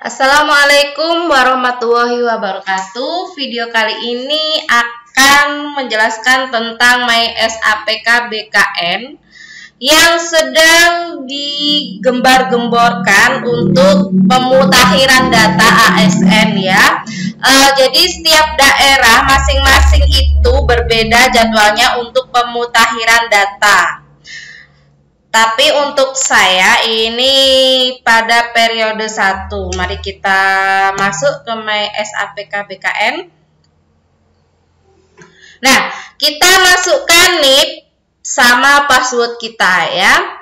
Assalamualaikum warahmatullahi wabarakatuh. Video kali ini akan menjelaskan tentang MySAPK BKN yang sedang digembar-gemborkan untuk pemutakhiran data ASN ya. Jadi setiap daerah masing-masing itu berbeda jadwalnya untuk pemutakhiran data. Tapi untuk saya ini pada periode 1. Mari kita masuk ke MySAPK BKN. Nah, kita masukkan NIP sama password kita ya.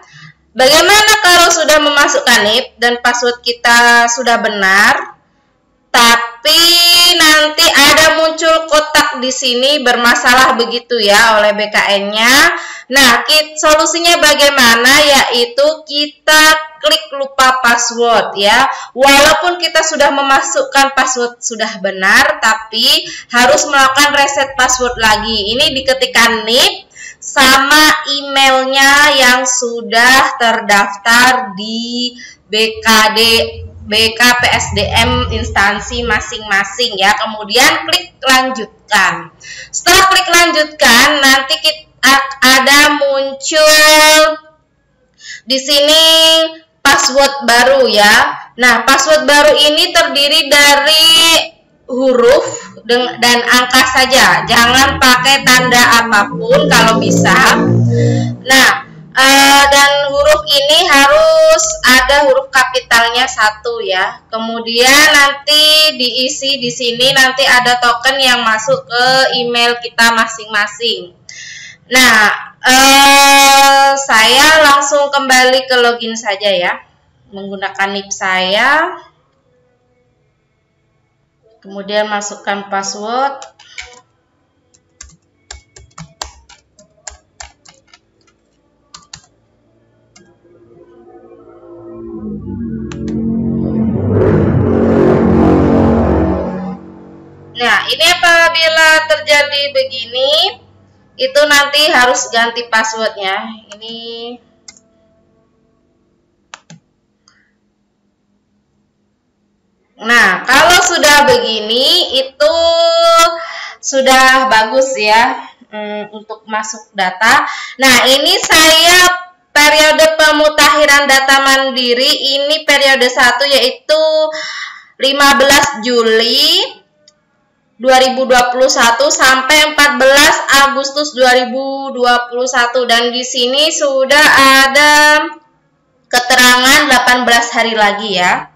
Bagaimana kalau sudah memasukkan NIP dan password kita sudah benar, tapi nanti ada muncul kotak di sini bermasalah begitu ya oleh BKN-nya. Nah, solusinya bagaimana? Yaitu kita klik lupa password ya. Walaupun kita sudah memasukkan password sudah benar, tapi harus melakukan reset password lagi. Ini diketikkan NIP sama emailnya yang sudah terdaftar di BKPSDM instansi masing-masing ya. Kemudian klik lanjutkan. Setelah klik lanjutkan, nanti ada muncul di sini password baru ya. Nah, password baru ini terdiri dari huruf dan angka saja. Jangan pakai tanda apapun kalau bisa. Nah, dan huruf ini harus ada huruf kapitalnya 1 ya. Kemudian nanti diisi di sini, nanti ada token yang masuk ke email kita masing-masing. Nah, saya langsung kembali ke login saja ya, menggunakan NIP saya. Kemudian masukkan password. Nah, ini apabila terjadi begini, itu nanti harus ganti passwordnya. Ini nah, kalau sudah begini itu sudah bagus ya untuk masuk data. Nah, ini saya periode pemutakhiran data mandiri ini periode 1 yaitu 15 Juli 2021 sampai 14 Agustus 2021, dan di sini sudah ada keterangan 18 hari lagi ya.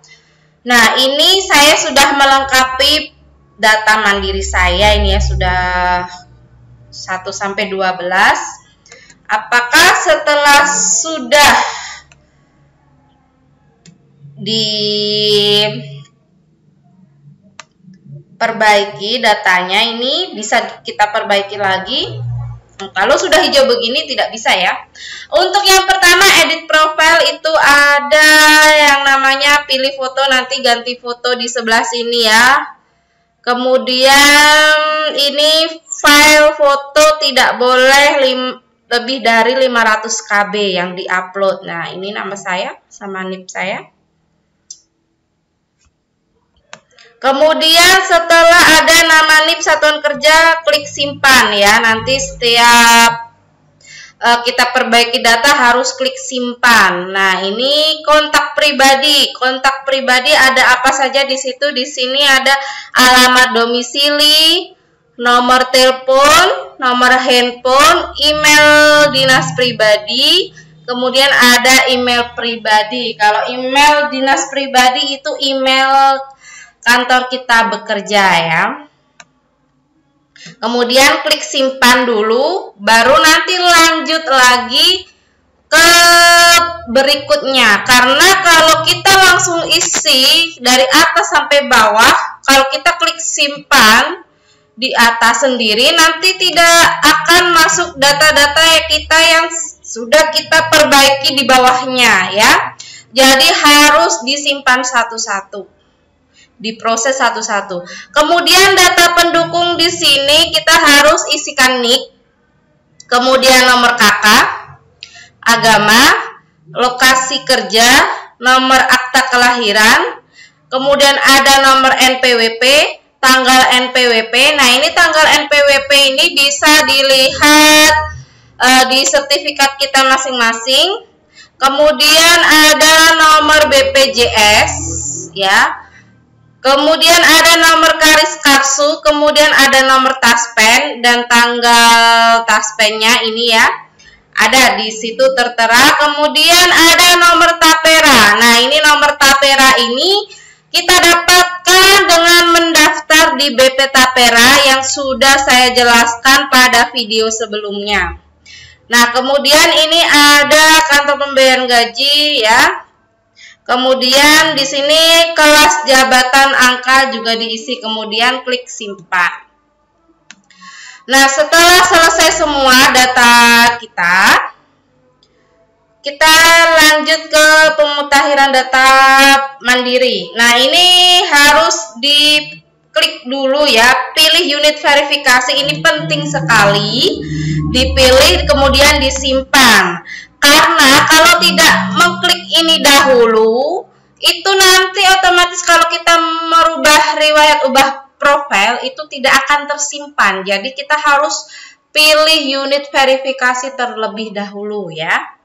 Nah, ini saya sudah melengkapi data mandiri saya ini ya, sudah 1 sampai 12. Apakah setelah sudah diperbaiki datanya, ini bisa kita perbaiki lagi? Kalau sudah hijau begini tidak bisa ya. Untuk yang pertama edit profile itu ada yang namanya pilih foto, nanti ganti foto di sebelah sini ya. Kemudian ini file foto tidak boleh lebih dari 500 KB yang diupload. Nah, ini nama saya sama NIP saya. Kemudian setelah ada nama NIP satuan kerja, klik simpan ya. Nanti setiap kita perbaiki data harus klik simpan. Nah, ini kontak pribadi. Kontak pribadi ada apa saja di situ? Di sini ada alamat domisili, nomor telepon, nomor handphone, email dinas pribadi, kemudian ada email pribadi. Kalau email dinas pribadi itu email kantor kita bekerja ya. Kemudian klik simpan dulu, baru nanti lanjut lagi ke berikutnya. Karena kalau kita langsung isi dari atas sampai bawah, kalau kita klik simpan di atas sendiri, nanti tidak akan masuk data-data kita yang sudah kita perbaiki di bawahnya ya. Jadi harus disimpan satu-satu, diproses satu-satu. Kemudian data pendukung di sini kita harus isikan NIK, kemudian nomor KK, agama, lokasi kerja, nomor akta kelahiran, kemudian ada nomor NPWP, tanggal NPWP. Nah, ini tanggal NPWP ini bisa dilihat di sertifikat kita masing-masing. Kemudian ada nomor BPJS, ya. Kemudian ada nomor Karis Karsu, kemudian ada nomor Taspen dan tanggal Taspennya ini ya. Ada di situ tertera. Kemudian ada nomor tapera. Nah, ini nomor tapera ini kita dapatkan dengan mendaftar di BP Tapera yang sudah saya jelaskan pada video sebelumnya. Nah, kemudian ini ada kantor pembayaran gaji ya. Kemudian di sini kelas jabatan angka juga diisi, kemudian klik simpan. Nah, setelah selesai semua data kita lanjut ke pemutakhiran data mandiri. Nah, ini harus diklik dulu ya, pilih unit verifikasi, ini penting sekali, dipilih kemudian disimpan. Karena kalau tidak mengklik ini dahulu, itu nanti otomatis kalau kita merubah riwayat ubah profil itu tidak akan tersimpan. Jadi kita harus pilih unit verifikasi terlebih dahulu ya.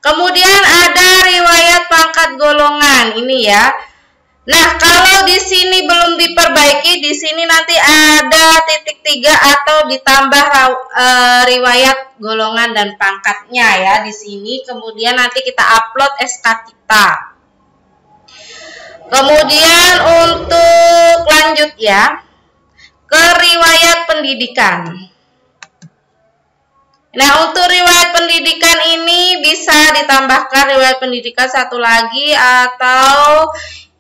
Kemudian ada riwayat pangkat golongan ini ya. Nah, kalau di sini belum diperbaiki, di sini nanti ada titik 3 atau ditambah riwayat golongan dan pangkatnya ya di sini. Kemudian nanti kita upload SK kita. Kemudian untuk lanjut ya ke riwayat pendidikan. Nah, untuk riwayat pendidikan ini bisa ditambahkan riwayat pendidikan satu lagi, atau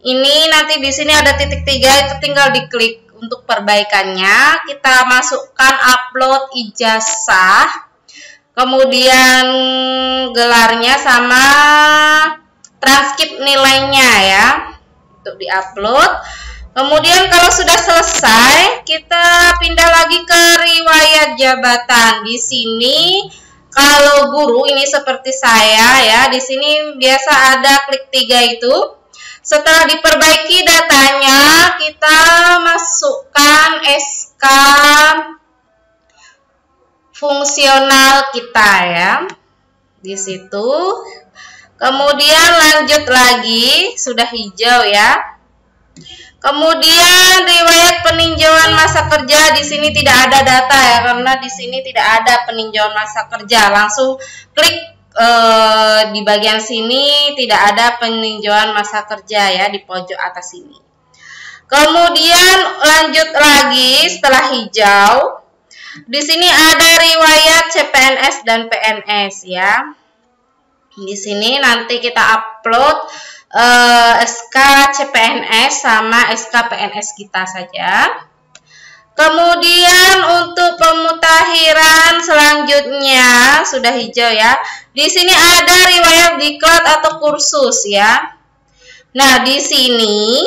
ini nanti di sini ada titik 3 itu tinggal diklik untuk perbaikannya. Kita masukkan upload ijazah, kemudian gelarnya sama transkrip nilainya ya untuk diupload. Kemudian kalau sudah selesai, kita pindah lagi ke riwayat jabatan. Di sini kalau guru ini seperti saya ya, di sini biasa ada klik 3 itu. Setelah diperbaiki datanya, kita masukkan SK fungsional kita ya. Di situ. Kemudian lanjut lagi, sudah hijau ya. Kemudian riwayat peninjauan masa kerja, di sini tidak ada data ya, karena di sini tidak ada peninjauan masa kerja. Langsung klik di bagian sini, tidak ada peninjauan masa kerja ya di pojok atas sini. Kemudian lanjut lagi setelah hijau, di sini ada riwayat CPNS dan PNS ya. Di sini nanti kita upload SK CPNS sama SK PNS kita saja. Kemudian untuk pemutakhiran selanjutnya sudah hijau ya. Di sini ada riwayat diklat atau kursus ya. Nah, di sini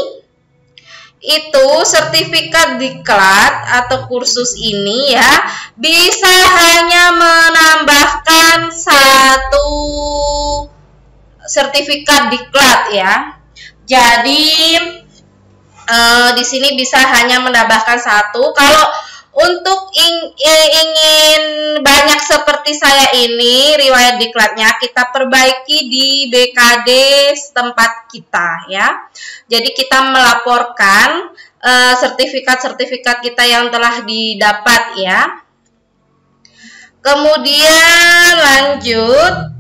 itu sertifikat diklat atau kursus ini ya bisa hanya menambahkan satu sertifikat diklat ya. Jadi di sini bisa hanya menambahkan satu. Kalau untuk ingin banyak seperti saya ini riwayat diklatnya, kita perbaiki di BKD setempat kita ya. Jadi kita melaporkan sertifikat-sertifikat kita yang telah didapat ya. Kemudian lanjut.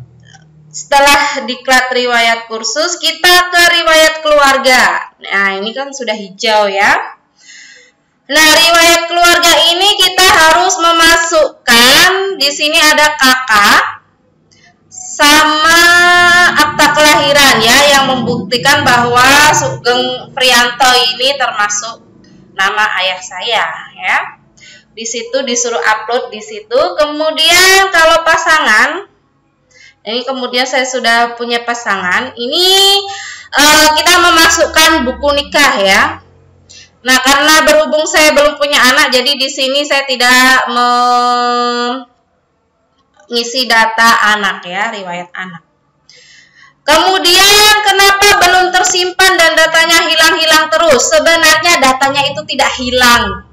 Setelah diklat riwayat kursus, kita ke riwayat keluarga. Nah, ini kan sudah hijau ya. Nah, riwayat keluarga ini kita harus memasukkan, di sini ada kakak sama akta kelahiran ya, yang membuktikan bahwa Sugeng Prianto ini termasuk nama ayah saya ya. Di situ disuruh upload di situ. Kemudian kalau pasangan, ini kemudian saya sudah punya pasangan. Ini kita memasukkan buku nikah ya. Nah, karena berhubung saya belum punya anak, jadi di sini saya tidak mengisi data anak ya, riwayat anak. Kemudian kenapa belum tersimpan dan datanya hilang-hilang terus. Sebenarnya datanya itu tidak hilang,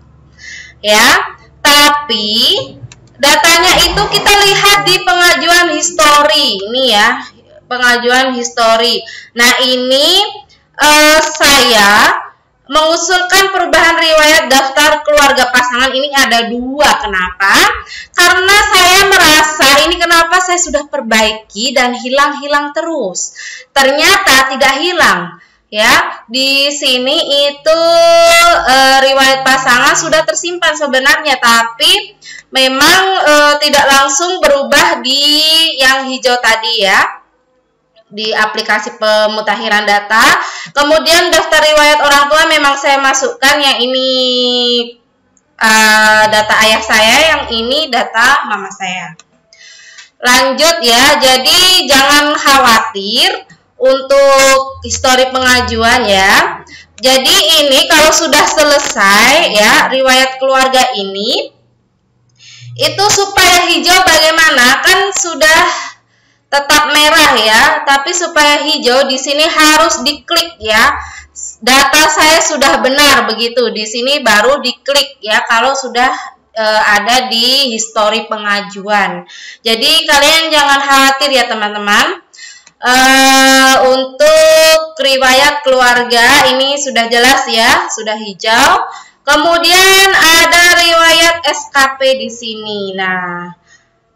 ya. Tapi datanya itu kita lihat di pengajuan histori, ini ya, pengajuan histori. Nah, ini saya mengusulkan perubahan riwayat daftar keluarga pasangan ini ada 2. Kenapa? Karena saya merasa ini kenapa saya sudah perbaiki dan hilang-hilang terus. Ternyata tidak hilang. Ya, di sini itu riwayat pasangan sudah tersimpan sebenarnya, tapi memang tidak langsung berubah di yang hijau tadi ya, di aplikasi pemutakhiran data. Kemudian daftar riwayat orang tua memang saya masukkan yang ini data ayah saya, yang ini data mama saya. Lanjut ya, jadi jangan khawatir untuk histori pengajuan ya. Jadi ini kalau sudah selesai ya riwayat keluarga ini, itu supaya hijau bagaimana? Kan sudah tetap merah ya, tapi supaya hijau di sini harus diklik ya. Data saya sudah benar begitu. Di sini baru diklik ya kalau sudah ada di histori pengajuan. Jadi kalian jangan khawatir ya teman-teman. Untuk riwayat keluarga ini sudah jelas ya, sudah hijau. Kemudian ada riwayat SKP di sini. Nah,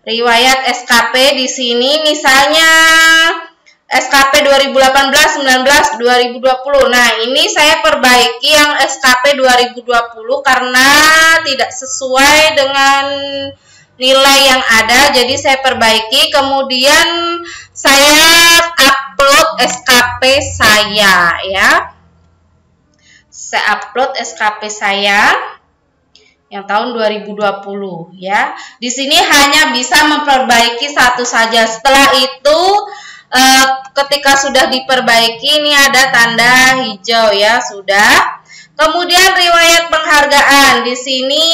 riwayat SKP di sini misalnya SKP 2018, 19, 2020. Nah, ini saya perbaiki yang SKP 2020 karena tidak sesuai dengan nilai yang ada, jadi saya perbaiki. Kemudian saya upload SKP saya ya. Saya upload SKP saya yang tahun 2020 ya. Di sini hanya bisa memperbaiki satu saja. Setelah itu ketika sudah diperbaiki ini ada tanda hijau ya, sudah. Kemudian riwayat penghargaan di sini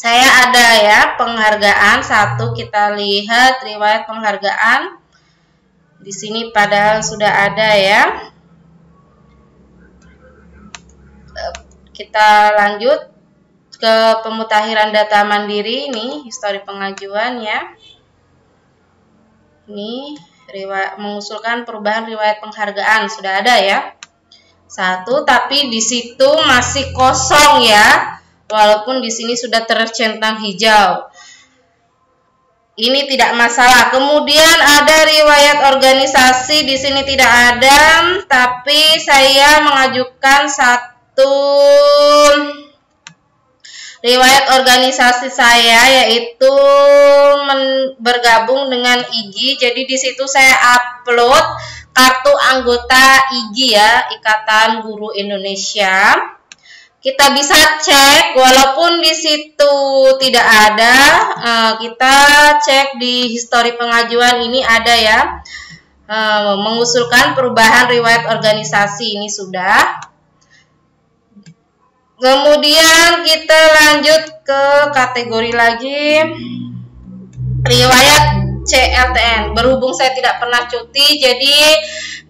saya ada ya penghargaan satu, kita lihat riwayat penghargaan di sini padahal sudah ada ya. Kita lanjut ke pemutakhiran data mandiri, ini histori pengajuan ya. Ini mengusulkan perubahan riwayat penghargaan sudah ada ya. Satu, tapi di situ masih kosong ya. Walaupun di sini sudah tercentang hijau. Ini tidak masalah. Kemudian ada riwayat organisasi, di sini tidak ada, tapi saya mengajukan satu riwayat organisasi saya, yaitu bergabung dengan IGI. Jadi di situ saya upload kartu anggota IGI ya, Ikatan Guru Indonesia. Kita bisa cek, walaupun di situ tidak ada, kita cek di histori pengajuan ini ada ya, mengusulkan perubahan riwayat organisasi ini sudah. Kemudian kita lanjut ke kategori lagi, riwayat CLTN. Berhubung saya tidak pernah cuti, jadi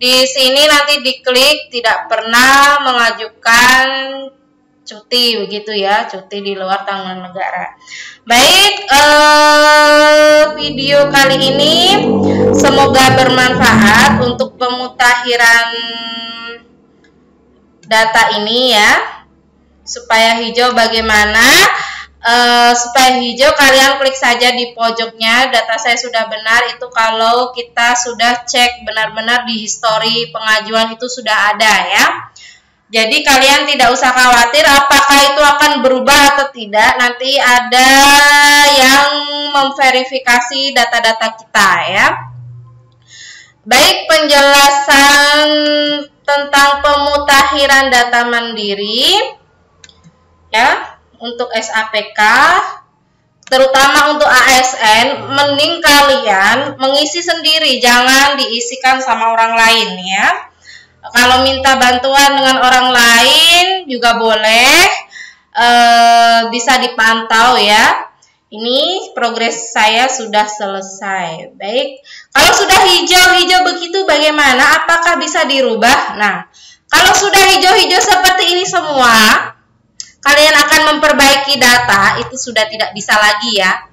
di sini nanti diklik tidak pernah mengajukan cuti begitu ya, cuti di luar tanggungan negara. Baik, video kali ini semoga bermanfaat untuk pemutakhiran data ini ya. Supaya hijau bagaimana? Supaya hijau kalian klik saja di pojoknya, data saya sudah benar. Itu kalau kita sudah cek benar-benar di histori pengajuan itu sudah ada ya. Jadi kalian tidak usah khawatir apakah itu akan berubah atau tidak. Nanti ada yang memverifikasi data-data kita ya. Baik, penjelasan tentang pemutakhiran data mandiri ya untuk SAPK, terutama untuk ASN, mending kalian mengisi sendiri, jangan diisikan sama orang lain ya. Kalau minta bantuan dengan orang lain juga boleh, bisa dipantau ya. Ini progres saya sudah selesai. Baik, kalau sudah hijau-hijau begitu bagaimana? Apakah bisa dirubah? Nah, Kalau sudah hijau-hijau seperti ini semua, kalian akan memperbaiki data, itu sudah tidak bisa lagi ya.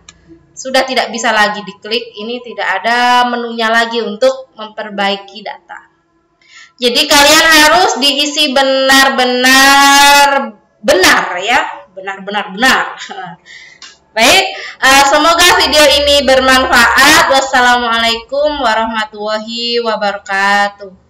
Sudah tidak bisa lagi diklik, ini tidak ada menunya lagi untuk memperbaiki data. Jadi kalian harus diisi benar-benar benar ya, benar-benar benar. Baik, semoga video ini bermanfaat. Wassalamualaikum warahmatullahi wabarakatuh.